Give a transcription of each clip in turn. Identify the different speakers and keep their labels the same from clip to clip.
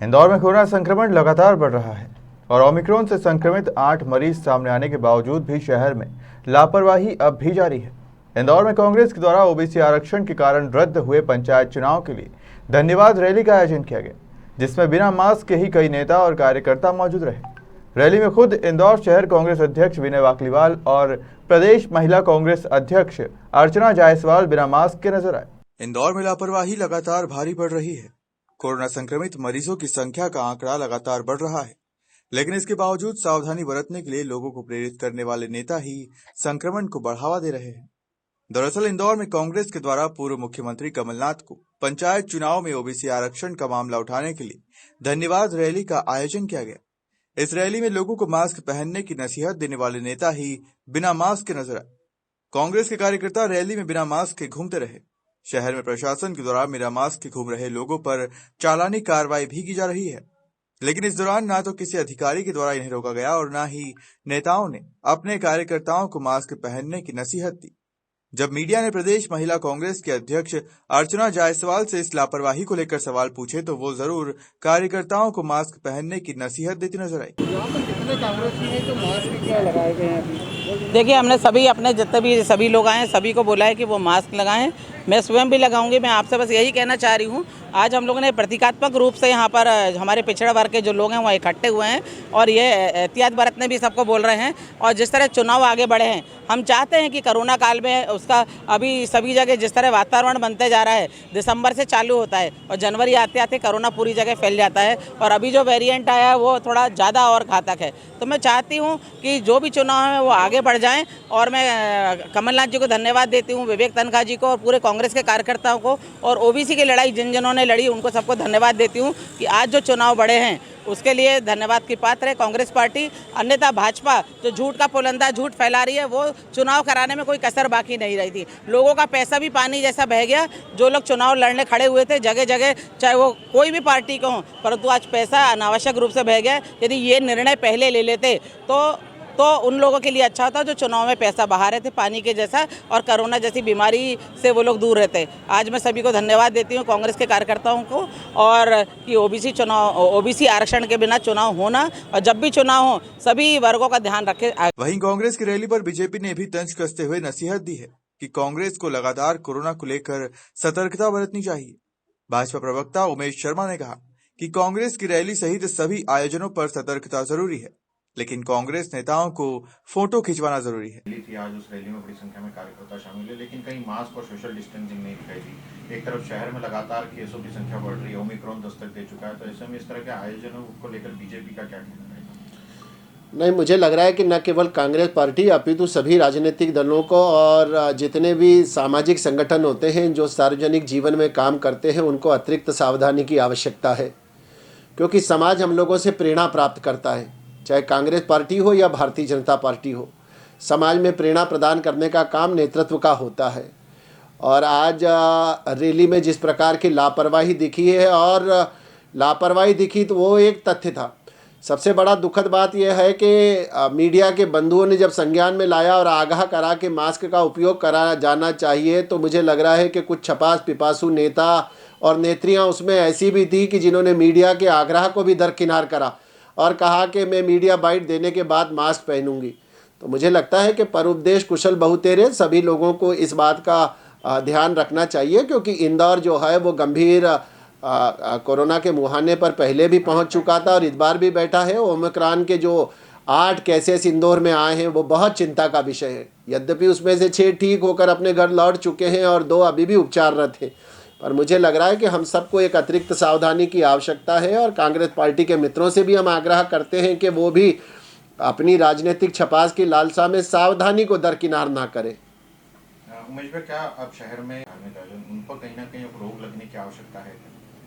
Speaker 1: इंदौर में कोरोना संक्रमण लगातार बढ़ रहा है और ओमिक्रॉन से संक्रमित 8 मरीज सामने आने के बावजूद भी शहर में लापरवाही अब भी जारी है। इंदौर में कांग्रेस के द्वारा ओबीसी आरक्षण के कारण रद्द हुए पंचायत चुनाव के लिए धन्यवाद रैली का आयोजन किया गया, जिसमें बिना मास्क के ही कई नेता और कार्यकर्ता मौजूद रहे। रैली में खुद इंदौर शहर कांग्रेस अध्यक्ष विनय वाकलीवाल और प्रदेश महिला कांग्रेस अध्यक्ष अर्चना जायसवाल बिना मास्क के नजर आए। इंदौर में लापरवाही लगातार भारी पड़ रही है। कोरोना संक्रमित मरीजों की संख्या का आंकड़ा लगातार बढ़ रहा है, लेकिन इसके बावजूद सावधानी बरतने के लिए लोगों को प्रेरित करने वाले नेता ही संक्रमण को बढ़ावा दे रहे हैं। दरअसल इंदौर में कांग्रेस के द्वारा पूर्व मुख्यमंत्री कमलनाथ को पंचायत चुनाव में ओबीसी आरक्षण का मामला उठाने के लिए धन्यवाद रैली का आयोजन किया गया। इस रैली में लोगों को मास्क पहनने की नसीहत देने वाले नेता ही बिना मास्क के नजर आए। कांग्रेस के कार्यकर्ता रैली में बिना मास्क के घूमते रहे। शहर में प्रशासन के द्वारा बिना मास्क के घूम रहे लोगों पर चालानी कार्रवाई भी की जा रही है, लेकिन इस दौरान ना तो किसी अधिकारी के द्वारा इन्हें रोका गया और ना ही नेताओं ने अपने कार्यकर्ताओं को मास्क पहनने की नसीहत दी। जब मीडिया ने प्रदेश महिला कांग्रेस के अध्यक्ष अर्चना जायसवाल से इस लापरवाही को लेकर सवाल पूछे तो वो जरूर कार्यकर्ताओं को मास्क पहनने की नसीहत देती नजर आई।
Speaker 2: देखिए, हमने सभी अपने जितने भी सभी लोग आए सभी को बोला है कि वो मास्क लगाएं। मैं स्वयं भी लगाऊंगी। मैं आपसे बस यही कहना चाह रही हूँ, आज हम लोगों ने प्रतीकात्मक रूप से यहाँ पर हमारे पिछड़ा वर्ग के जो लोग हैं वो इकट्ठे हुए हैं और ये एहतियात बरतने भी सबको बोल रहे हैं। और जिस तरह चुनाव आगे बढ़े हैं, हम चाहते हैं कि कोरोना काल में उसका अभी सभी जगह जिस तरह वातावरण बनते जा रहा है, दिसंबर से चालू होता है और जनवरी आते आते कोरोना पूरी जगह फैल जाता है और अभी जो वेरिएंट आया है वो थोड़ा ज़्यादा और घातक है। तो मैं चाहती हूँ कि जो भी चुनाव है वो आगे बढ़ जाएँ और मैं कमलनाथ जी को धन्यवाद देती हूँ, विवेक तनखा जी को और पूरे कांग्रेस के कार्यकर्ताओं को और ओबीसी की लड़ाई जिन जिन्होंने लड़ी उनको सबको धन्यवाद देती हूँ कि आज जो चुनाव बढ़े हैं उसके लिए धन्यवाद की पात्र है कांग्रेस पार्टी। अन्यथा भाजपा जो झूठ का पुलंदा झूठ फैला रही है, वो चुनाव कराने में कोई कसर बाकी नहीं रही थी। लोगों का पैसा भी पानी जैसा बह गया। जो लोग चुनाव लड़ने खड़े हुए थे जगह जगह, चाहे वो कोई भी पार्टी को हो, परंतु आज पैसा अनावश्यक रूप से बह गया। यदि ये निर्णय पहले ले लेते तो उन लोगों के लिए अच्छा होता जो चुनाव में पैसा बहा रहे थे पानी के जैसा और कोरोना जैसी बीमारी से वो लोग दूर रहते। आज मैं सभी को धन्यवाद देती हूँ, कांग्रेस के कार्यकर्ताओं को, और कि ओबीसी आरक्षण के बिना चुनाव होना और जब भी चुनाव हो सभी वर्गों का ध्यान रखे।
Speaker 1: वहीं कांग्रेस की रैली पर बीजेपी ने भी तंज कसते हुए नसीहत दी है कि कांग्रेस को लगातार कोरोना को लेकर सतर्कता बरतनी चाहिए। भाजपा प्रवक्ता उमेश शर्मा ने कहा कि कांग्रेस की रैली सहित सभी आयोजनों पर सतर्कता जरूरी है, लेकिन कांग्रेस नेताओं को फोटो खिंचवाना जरूरी है।
Speaker 3: आज उस रैली में बड़ी संख्या में कार्यकर्ता शामिल है, लेकिन कहीं मास्क और सोशल डिस्टेंसिंग नहीं दिखाई दी। एक तरफ शहर में लगातार केसों की संख्या बढ़ रही है, ओमिक्रॉन दस्तक दे चुका है, तो ऐसे में इस तरह के आयोजनों को लेकर बीजेपी का क्या कहना है?
Speaker 4: नहीं, मुझे लग रहा है कि न केवल कांग्रेस पार्टी अपितु सभी राजनीतिक दलों को और जितने भी सामाजिक संगठन होते हैं जो सार्वजनिक जीवन में काम करते हैं उनको अतिरिक्त सावधानी की आवश्यकता है, क्योंकि समाज हम लोगों से प्रेरणा प्राप्त करता है। चाहे कांग्रेस पार्टी हो या भारतीय जनता पार्टी हो, समाज में प्रेरणा प्रदान करने का काम नेतृत्व का होता है। और आज रैली में जिस प्रकार की लापरवाही दिखी है, और लापरवाही दिखी तो वो एक तथ्य था। सबसे बड़ा दुखद बात यह है कि मीडिया के बंधुओं ने जब संज्ञान में लाया और आगाह करा कि मास्क का उपयोग करा जाना चाहिए, तो मुझे लग रहा है कि कुछ छपास पिपासू नेता और नेत्रियां उसमें ऐसी भी थी कि जिन्होंने मीडिया के आग्रह को भी दरकिनार करा और कहा कि मैं मीडिया बाइट देने के बाद मास्क पहनूंगी। तो मुझे लगता है कि परोपदेश कुशल बहुतेरे, सभी लोगों को इस बात का ध्यान रखना चाहिए, क्योंकि इंदौर जो है वो गंभीर कोरोना के मुहाने पर पहले भी पहुंच चुका था और इस बार भी बैठा है। ओमिक्रॉन के जो 8 केसेस इंदौर में आए हैं वो बहुत चिंता का विषय है। यद्यपि उसमें से 6 ठीक होकर अपने घर लौट चुके हैं और 2 अभी भी उपचाररत हैं, पर मुझे लग रहा है कि हम सबको एक अतिरिक्त सावधानी की आवश्यकता है। और कांग्रेस पार्टी के मित्रों से भी हम आग्रह करते हैं कि वो भी अपनी राजनीतिक छपास की लालसा में सावधानी को दरकिनार ना करें।
Speaker 3: उमेश भाई, क्या अब शहर में उन पर कहीं ना कहीं रोक लगने की आवश्यकता है?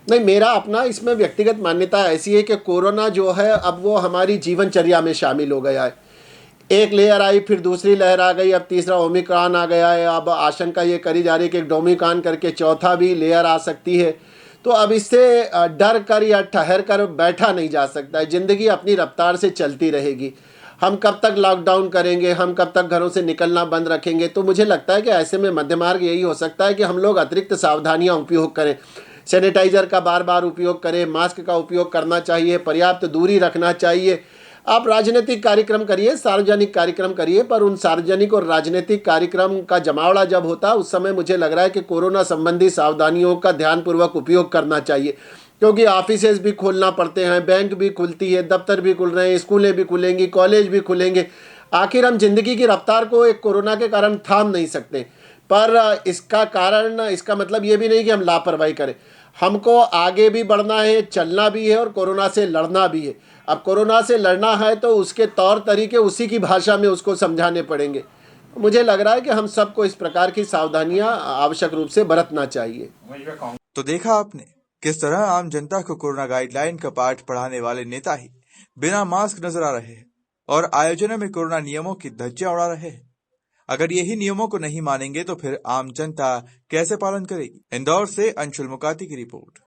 Speaker 4: नहीं, मेरा अपना इसमें व्यक्तिगत मान्यता ऐसी है कि कोरोना जो है अब वो हमारी जीवनचर्या में शामिल हो गया है। एक लेयर आई, फिर दूसरी लहर आ गई, अब तीसरा ओमिक्रॉन आ गया है। अब आशंका ये करी जा रही है कि डोमिक्रॉन करके चौथा भी लेयर आ सकती है। तो अब इससे डर कर या ठहर कर बैठा नहीं जा सकता है। ज़िंदगी अपनी रफ्तार से चलती रहेगी। हम कब तक लॉकडाउन करेंगे, हम कब तक घरों से निकलना बंद रखेंगे? तो मुझे लगता है कि ऐसे में मध्य मार्ग यही हो सकता है कि हम लोग अतिरिक्त सावधानियाँ उपयोग करें। सैनिटाइजर का बार बार उपयोग करें, मास्क का उपयोग करना चाहिए, पर्याप्त दूरी रखना चाहिए। आप राजनीतिक कार्यक्रम करिए, सार्वजनिक कार्यक्रम करिए, पर उन सार्वजनिक और राजनीतिक कार्यक्रम का जमावड़ा जब होता है उस समय मुझे लग रहा है कि कोरोना संबंधी सावधानियों का ध्यानपूर्वक उपयोग करना चाहिए, क्योंकि ऑफिसेज भी खोलना पड़ते हैं, बैंक भी खुलती है, दफ्तर भी खुल रहे हैं, स्कूलें भी खुलेंगी, कॉलेज भी खुलेंगे। आखिर हम जिंदगी की रफ्तार को एक कोरोना के कारण थाम नहीं सकते, पर इसका मतलब ये भी नहीं कि हम लापरवाही करें। हमको आगे भी बढ़ना है, चलना भी है और कोरोना से लड़ना भी है। अब कोरोना से लड़ना है तो उसके तौर तरीके उसी की भाषा में उसको समझाने पड़ेंगे। मुझे लग रहा है कि हम सबको इस प्रकार की सावधानियां आवश्यक रूप से बरतना चाहिए।
Speaker 1: तो देखा आपने किस तरह आम जनता को कोरोना गाइडलाइन का पाठ पढ़ाने वाले नेता ही बिना मास्क नजर आ रहे हैं और आयोजनों में कोरोना नियमों की धज्जियां उड़ा रहे हैं। अगर यही नियमों को नहीं मानेंगे तो फिर आम जनता कैसे पालन करेगी? इंदौर से अंशुल मुकाती की रिपोर्ट।